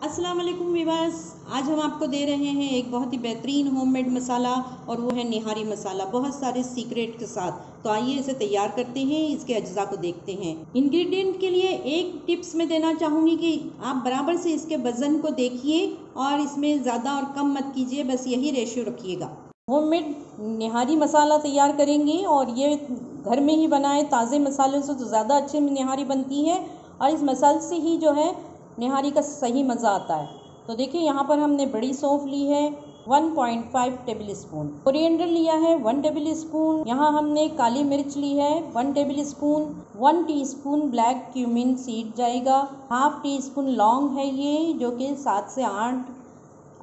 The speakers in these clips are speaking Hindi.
अस्सलाम वालेकुम वीवर्स, आज हम आपको दे रहे हैं एक बहुत ही बेहतरीन होममेड मसाला और वो है निहारी मसाला, बहुत सारे सीक्रेट के साथ। तो आइए इसे तैयार करते हैं, इसके अज्जा को देखते हैं। इंग्रेडिएंट के लिए एक टिप्स मैं देना चाहूँगी कि आप बराबर से इसके वज़न को देखिए और इसमें ज़्यादा और कम मत कीजिए, बस यही रेशियो रखिएगा। होममेड निहारी मसाला तैयार करेंगे और ये घर में ही बनाए ताज़े मसालों से तो ज़्यादा अच्छी निहारी बनती है और इस मसाले से ही जो है निहारी का सही मज़ा आता है। तो देखिए यहाँ पर हमने बड़ी सौंफ ली है 1.5 टेबल स्पून, कोरिएंडर लिया है 1 टेबल स्पून, यहाँ हमने काली मिर्च ली है 1 table spoon, 1 teaspoon black cumin seed जाएगा, हाफ टी स्पून लौंग है ये जो कि 7 से 8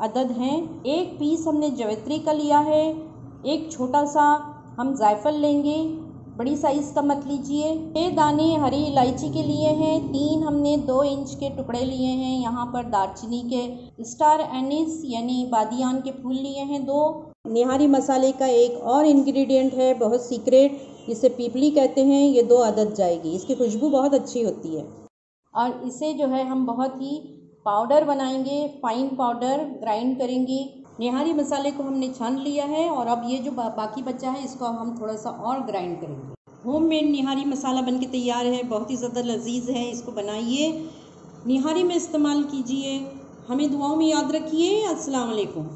अदद हैं, एक पीस हमने जवित्री का लिया है, एक छोटा सा हम जायफल लेंगे, बड़ी साइज़ का मत लीजिए, 6 दाने हरी इलायची के लिए हैं, 3 हमने 2 इंच के टुकड़े लिए हैं, यहाँ पर दालचीनी के स्टार एनिस यानी बादियान के फूल लिए हैं 2। निहारी मसाले का एक और इंग्रेडिएंट है बहुत सीक्रेट, जिसे पीपली कहते हैं, ये 2 अदद जाएगी, इसकी खुशबू बहुत अच्छी होती है और इसे जो है हम बहुत ही पाउडर बनाएंगे, फाइन पाउडर ग्राइंड करेंगे। निहारी मसाले को हमने छान लिया है और अब ये जो बाकी बचा है इसको हम थोड़ा सा और ग्राइंड करेंगे। होममेड निहारी मसाला बनके तैयार है, बहुत ही ज़्यादा लजीज है, इसको बनाइए, निहारी में इस्तेमाल कीजिए, हमें दुआओं में याद रखिए। अस्सलाम वालेकुम।